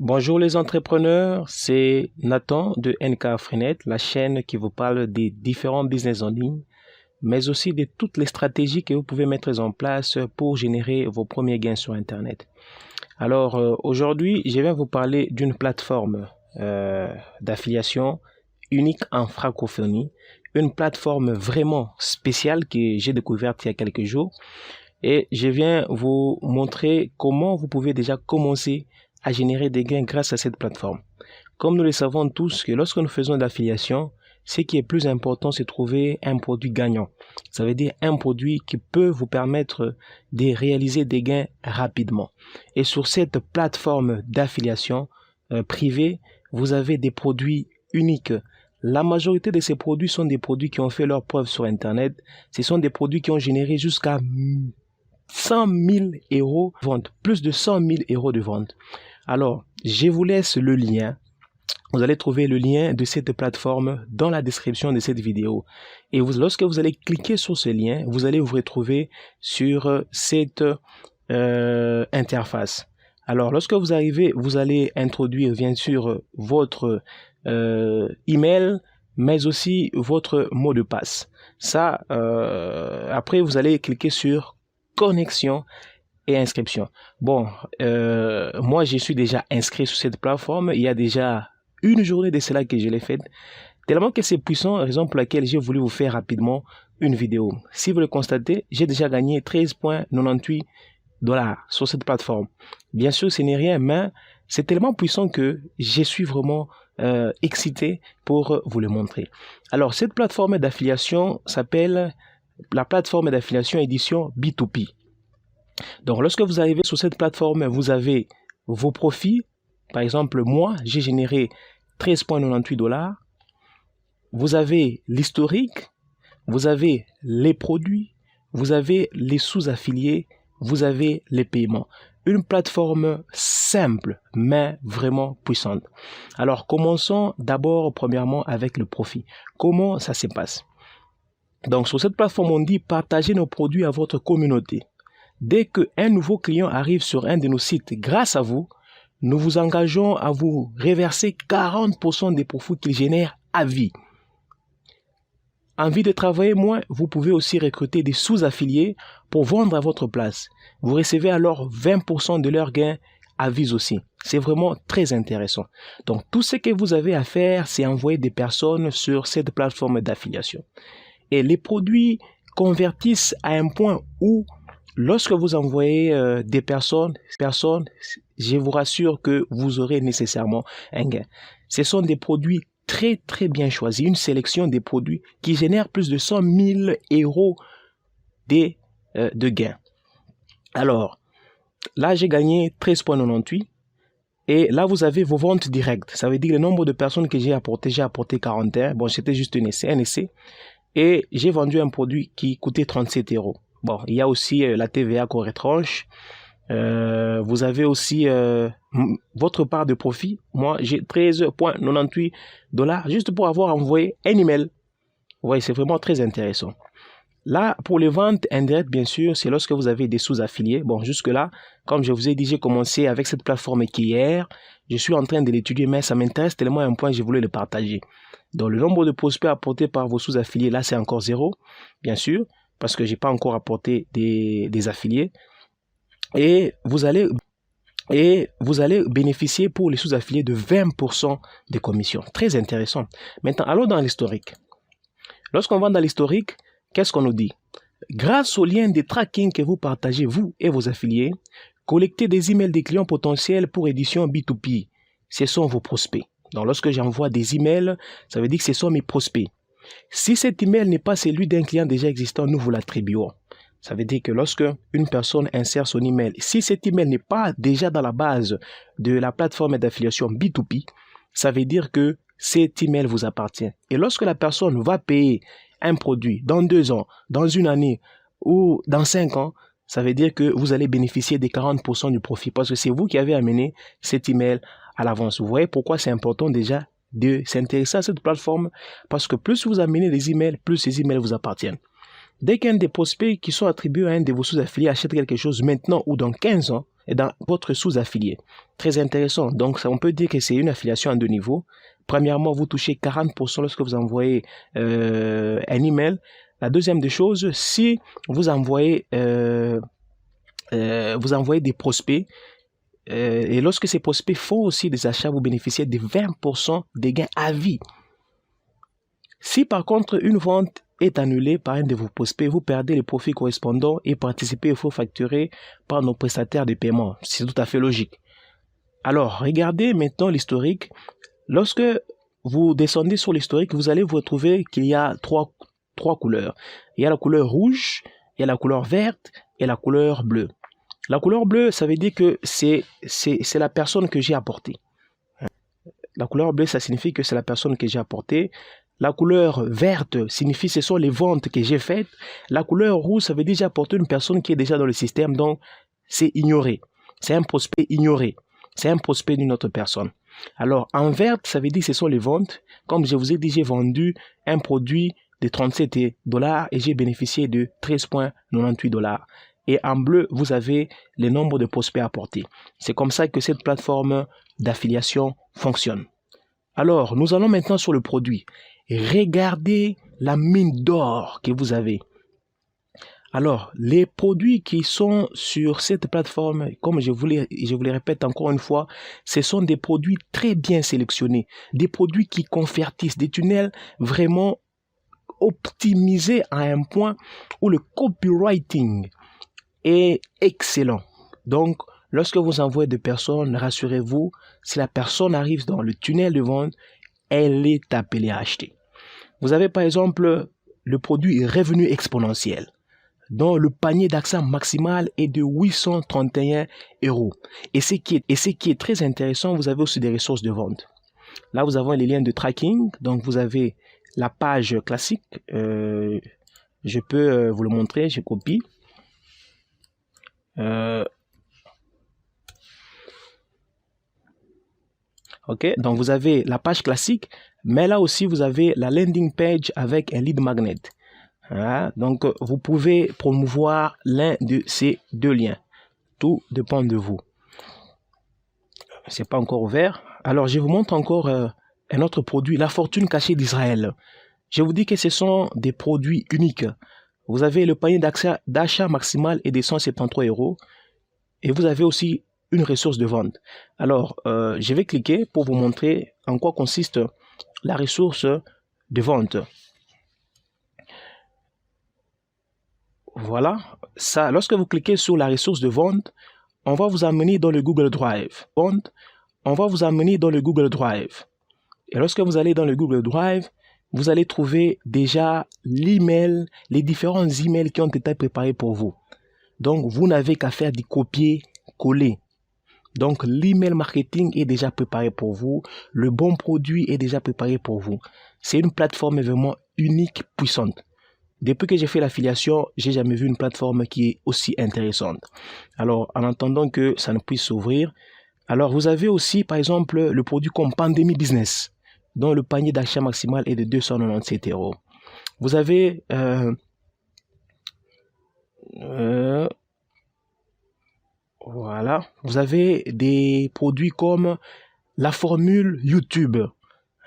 Bonjour les entrepreneurs, c'est Nathan de NK Frenet, la chaîne qui vous parle des différents business en ligne, mais aussi de toutes les stratégies que vous pouvez mettre en place pour générer vos premiers gains sur Internet. Alors aujourd'hui, je vais vous parler d'une plateforme d'affiliation unique en francophonie, une plateforme vraiment spéciale que j'ai découverte il y a quelques jours et je viens vous montrer comment vous pouvez déjà commencer à générer des gains grâce à cette plateforme. Comme nous le savons tous que lorsque nous faisons de l'affiliation, ce qui est plus important, c'est trouver un produit gagnant. Ça veut dire un produit qui peut vous permettre de réaliser des gains rapidement. Et sur cette plateforme d'affiliation privée, vous avez des produits uniques. La majorité de ces produits sont des produits qui ont fait leur preuve sur Internet. Ce sont des produits qui ont généré jusqu'à 100 000 euros de vente, plus de 100 000 euros de vente. Alors, je vous laisse le lien. Vous allez trouver le lien de cette plateforme dans la description de cette vidéo. Et lorsque vous allez cliquer sur ce lien, vous allez vous retrouver sur cette interface. Alors, lorsque vous arrivez, vous allez introduire bien sûr votre email, mais aussi votre mot de passe. Ça, après, vous allez cliquer sur connexion et inscription. Bon, moi, je suis déjà inscrit sur cette plateforme. Il y a déjà une journée de cela que je l'ai faite. Tellement que c'est puissant, raison pour laquelle j'ai voulu vous faire rapidement une vidéo. Si vous le constatez, j'ai déjà gagné 13,98 $ sur cette plateforme. Bien sûr, ce n'est rien, mais c'est tellement puissant que je suis vraiment excité pour vous le montrer. Alors, cette plateforme d'affiliation s'appelle la plateforme d'affiliation édition B2B. Donc, lorsque vous arrivez sur cette plateforme, vous avez vos profits. Par exemple, moi, j'ai généré 13,98 $. Vous avez l'historique, vous avez les produits, vous avez les sous-affiliés, vous avez les paiements. Une plateforme simple, mais vraiment puissante. Alors, commençons d'abord, premièrement, avec le profit. Comment ça se passe? Donc, sur cette plateforme, on dit partager nos produits à votre communauté. Dès qu'un nouveau client arrive sur un de nos sites grâce à vous, nous vous engageons à vous reverser 40% des profits qu'il génère à vie. Envie de travailler moins, vous pouvez aussi recruter des sous-affiliés pour vendre à votre place. Vous recevez alors 20% de leurs gains à vie aussi. C'est vraiment très intéressant. Donc, tout ce que vous avez à faire, c'est envoyer des personnes sur cette plateforme d'affiliation. Et les produits convertissent à un point où lorsque vous envoyez des personnes, je vous rassure que vous aurez nécessairement un gain. Ce sont des produits très bien choisis, une sélection des produits qui génèrent plus de 100 000 euros de gains. Alors, là j'ai gagné 13,98 $ et là vous avez vos ventes directes. Ça veut dire le nombre de personnes que j'ai apporté 41. Bon, c'était juste un essai. Et j'ai vendu un produit qui coûtait 37 euros. Bon, il y a aussi la TVA qu'on retranche. Vous avez aussi votre part de profit. Moi, j'ai 13,98 $ juste pour avoir envoyé un email. Vous voyez, c'est vraiment très intéressant. Là, pour les ventes indirectes, bien sûr, c'est lorsque vous avez des sous-affiliés. Bon, jusque-là, comme je vous ai dit, j'ai commencé avec cette plateforme qui hier. Je suis en train de l'étudier, mais ça m'intéresse tellement à un point, j'ai voulu le partager. Donc, le nombre de prospects apportés par vos sous-affiliés, là, c'est encore 0, bien sûr, parce que j'ai pas encore apporté des affiliés. Et vous allez bénéficier pour les sous-affiliés de 20% de commission. Très intéressant. Maintenant, allons dans l'historique. Lorsqu'on va dans l'historique, qu'est-ce qu'on nous dit? Grâce au lien de tracking que vous partagez, vous et vos affiliés, collectez des emails des clients potentiels pour édition B2B. Ce sont vos prospects. Donc, lorsque j'envoie des emails, ça veut dire que ce sont mes prospects. Si cet email n'est pas celui d'un client déjà existant, nous vous l'attribuons. Ça veut dire que lorsque une personne insère son email, si cet email n'est pas déjà dans la base de la plateforme d'affiliation B2B, ça veut dire que cet email vous appartient. Et lorsque la personne va payer un produit dans 2 ans, dans 1 année ou dans 5 ans, ça veut dire que vous allez bénéficier des 40% du profit parce que c'est vous qui avez amené cet email à l'avance. Vous voyez pourquoi c'est important déjà de s'intéresser à cette plateforme parce que plus vous amenez les emails, plus ces emails vous appartiennent. Dès qu'un des prospects qui sont attribués à un de vos sous-affiliés achète quelque chose maintenant ou dans 15 ans, dans votre sous-affilié. Très intéressant. Donc, on peut dire que c'est une affiliation à deux niveaux. Premièrement, vous touchez 40% lorsque vous envoyez un email. La deuxième des choses, si vous envoyez des prospects, et lorsque ces prospects font aussi des achats, vous bénéficiez de 20% de gains à vie. Si par contre une vente est annulée par un de vos prospects, vous perdez les profits correspondants et participez aux frais facturés par nos prestataires de paiement. C'est tout à fait logique. Alors, regardez maintenant l'historique. Lorsque vous descendez sur l'historique, vous allez vous retrouver qu'il y a trois couleurs. Il y a la couleur rouge, il y a la couleur verte et la couleur bleue. La couleur bleue, ça veut dire que c'est la personne que j'ai apportée. La couleur bleue, ça signifie que c'est la personne que j'ai apportée. La couleur verte signifie que ce sont les ventes que j'ai faites. La couleur rouge, ça veut dire que j'ai apporté une personne qui est déjà dans le système, donc c'est ignoré. C'est un prospect ignoré. C'est un prospect d'une autre personne. Alors, en verte, ça veut dire que ce sont les ventes. Comme je vous ai dit, j'ai vendu un produit de 37 $ et j'ai bénéficié de 13,98 $. Et en bleu, vous avez le nombre de prospects apportés. C'est comme ça que cette plateforme d'affiliation fonctionne. Alors, nous allons maintenant sur le produit. Regardez la mine d'or que vous avez. Alors, les produits qui sont sur cette plateforme, comme je vous les répète encore une fois, ce sont des produits très bien sélectionnés, des produits qui convertissent, des tunnels vraiment optimisés à un point où le copywriting est excellent. Donc, lorsque vous envoyez des personnes, rassurez-vous, si la personne arrive dans le tunnel de vente, elle est appelée à acheter. Vous avez par exemple le produit revenu exponentiel, dont le panier d'achat maximal est de 831 €. Et ce qui est très intéressant, vous avez aussi des ressources de vente. Là, vous avez les liens de tracking. Donc, vous avez la page classique. Je peux vous le montrer. Je copie. Ok, donc vous avez la page classique, mais là aussi vous avez la landing page avec un lead magnet. Voilà, donc vous pouvez promouvoir l'un de ces deux liens. Tout dépend de vous. C'est pas encore ouvert. Alors je vous montre encore un autre produit, la fortune cachée d'Israël. Je vous dis que ce sont des produits uniques. Vous avez le panier d'achat maximal est de 173 €. Et vous avez aussi une ressource de vente. Alors, je vais cliquer pour vous montrer en quoi consiste la ressource de vente. Voilà, ça, lorsque vous cliquez sur la ressource de vente, on va vous amener dans le Google Drive. On va vous amener dans le Google Drive. Et lorsque vous allez dans le Google Drive, vous allez trouver déjà l'email, les différents emails qui ont été préparés pour vous. Donc, vous n'avez qu'à faire du copier-coller. Donc, l'email marketing est déjà préparé pour vous. Le bon produit est déjà préparé pour vous. C'est une plateforme vraiment unique, puissante. Depuis que j'ai fait l'affiliation, j'ai jamais vu une plateforme qui est aussi intéressante. Alors, en attendant que ça ne puisse s'ouvrir, alors vous avez aussi, par exemple, le produit comme Pandémie Business, dont le panier d'achat maximal est de 297 €. Vous avez voilà, vous avez des produits comme la formule YouTube,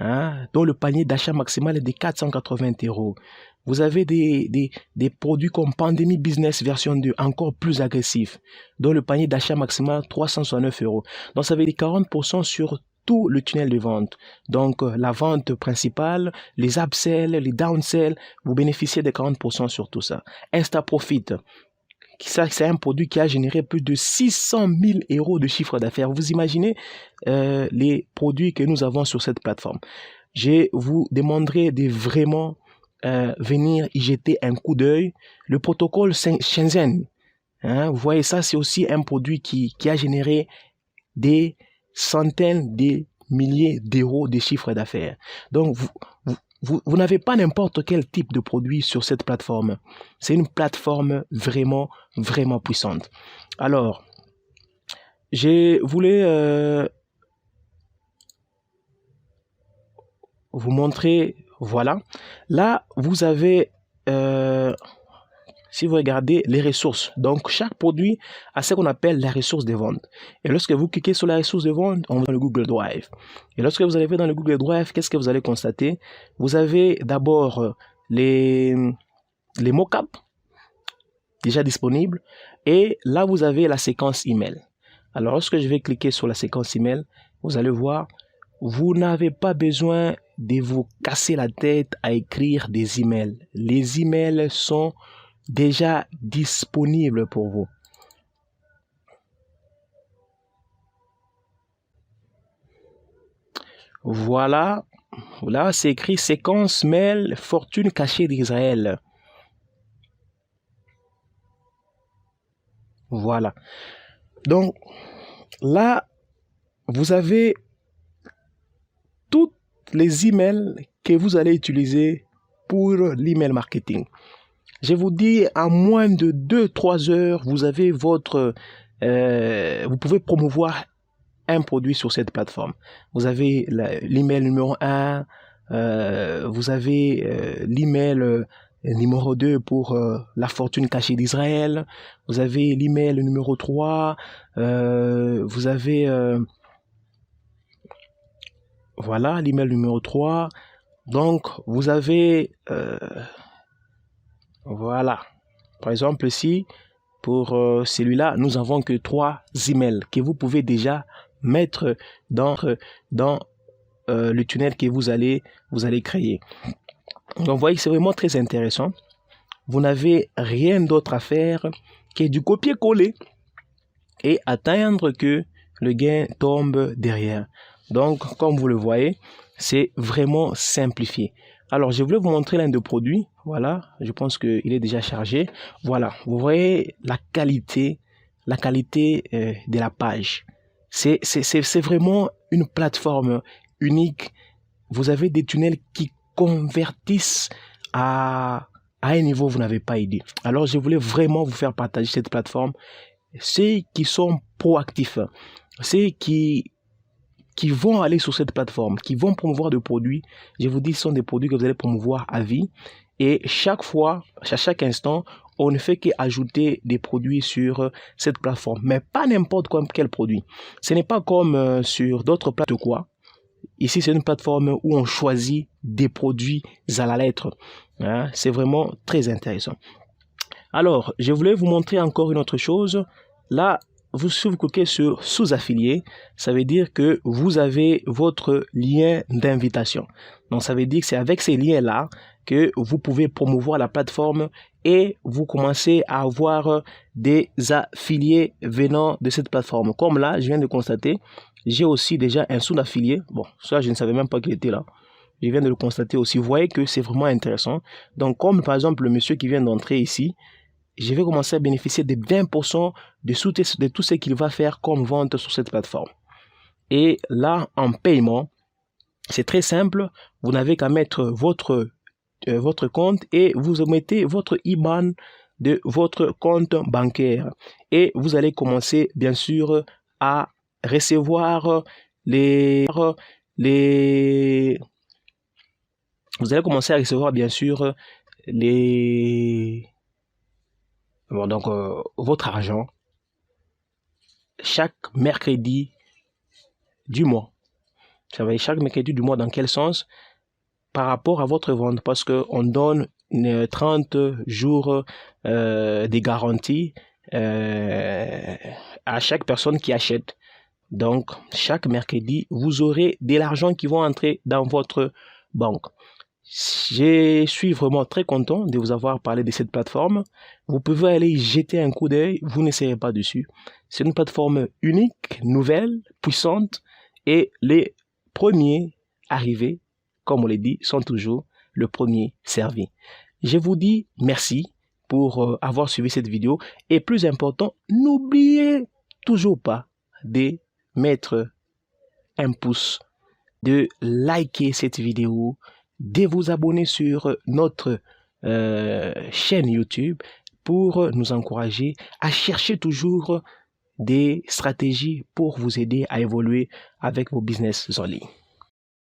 dont le panier d'achat maximal est de 480 €. Vous avez des produits comme Pandémie Business version 2, encore plus agressif, dont le panier d'achat maximal 369 €. Donc ça veut dire 40% sur tout le tunnel de vente. Donc la vente principale, les upsells, les downsells, vous bénéficiez de 40% sur tout ça. Insta Profit. C'est un produit qui a généré plus de 600 000 € de chiffre d'affaires. Vous imaginez les produits que nous avons sur cette plateforme. Je vous demanderai de vraiment venir y jeter un coup d'œil. Le protocole Shenzhen, vous voyez ça, c'est aussi un produit qui a généré des centaines de milliers d'euros de chiffre d'affaires. Donc, vous n'avez pas n'importe quel type de produit sur cette plateforme. C'est une plateforme vraiment, vraiment puissante. Alors, je voulais vous montrer, voilà. Là, vous avez, si vous regardez les ressources, donc chaque produit a ce qu'on appelle la ressource de vente. Et lorsque vous cliquez sur la ressource de vente, on va dans le Google Drive. Et lorsque vous arrivez dans le Google Drive, qu'est-ce que vous allez constater? Vous avez d'abord les mockups déjà disponibles. Et là, vous avez la séquence email. Alors, lorsque je vais cliquer sur la séquence email, vous allez voir, vous n'avez pas besoin de vous casser la tête à écrire des emails. Les emails sont déjà disponibles pour vous. Voilà, là c'est écrit séquence mail fortune cachée d'Israël. Voilà. Donc là, vous avez toutes les emails que vous allez utiliser pour l'email marketing. Je vous dis, en moins de 2-3 heures, vous avez votre, vous pouvez promouvoir un produit sur cette plateforme. Vous avez l'email numéro 1, vous avez l'email numéro 2 pour la fortune cachée d'Israël, vous avez l'email numéro 3, vous avez voilà l'email numéro 3. Donc vous avez voilà, par exemple ici pour celui-là nous avons que 3 emails que vous pouvez déjà mettre dans le tunnel que vous allez créer. Donc vous voyez, c'est vraiment très intéressant. Vous n'avez rien d'autre à faire que du copier-coller et attendre que le gain tombe derrière. Donc comme vous le voyez, c'est vraiment simplifié. Alors je voulais vous montrer l'un des produits. Voilà, je pense qu'il est déjà chargé. Voilà, vous voyez la qualité de la page. C'est vraiment une plateforme unique. Vous avez des tunnels qui convertissent à un niveau où vous n'avez pas idée. Alors je voulais vraiment vous faire partager cette plateforme. Ceux qui sont proactifs, ceux qui vont aller sur cette plateforme, qui vont promouvoir des produits, je vous dis, ce sont des produits que vous allez promouvoir à vie. Et chaque fois, à chaque instant, on ne fait qu'ajouter des produits sur cette plateforme. Mais pas n'importe quel produit. Ce n'est pas comme sur d'autres plateformes quoi. Ici, c'est une plateforme où on choisit des produits à la lettre. Hein? C'est vraiment très intéressant. Alors, je voulais vous montrer encore une autre chose. Là, si vous cliquez sur sous-affilié, ça veut dire que vous avez votre lien d'invitation. Donc, ça veut dire que c'est avec ces liens-là que vous pouvez promouvoir la plateforme et vous commencez à avoir des affiliés venant de cette plateforme. Comme là, je viens de constater, j'ai aussi déjà un sous-affilié. Bon, ça, je ne savais même pas qu'il était là. Je viens de le constater aussi. Vous voyez que c'est vraiment intéressant. Donc, comme par exemple le monsieur qui vient d'entrer ici, je vais commencer à bénéficier de 20% de tout ce qu'il va faire comme vente sur cette plateforme. Et là, en paiement, c'est très simple. Vous n'avez qu'à mettre votre compte et vous mettez votre IBAN de votre compte bancaire. Et vous allez commencer, bien sûr, à recevoir vous allez commencer à recevoir, bien sûr, votre argent chaque mercredi du mois. Ça va être chaque mercredi du mois dans quel sens? Par rapport à votre vente, parce qu'on donne 30 jours de garantie à chaque personne qui achète. Donc, chaque mercredi, vous aurez de l'argent qui va entrer dans votre banque. Je suis vraiment très content de vous avoir parlé de cette plateforme. Vous pouvez aller y jeter un coup d'œil, vous n'essayez pas dessus. C'est une plateforme unique, nouvelle, puissante et les premiers arrivés, comme on l'a dit, sont toujours le premier servi. Je vous dis merci pour avoir suivi cette vidéo et plus important, n'oubliez toujours pas de mettre un pouce, de liker cette vidéo, de vous abonner sur notre chaîne YouTube pour nous encourager à chercher toujours des stratégies pour vous aider à évoluer avec vos business en ligne.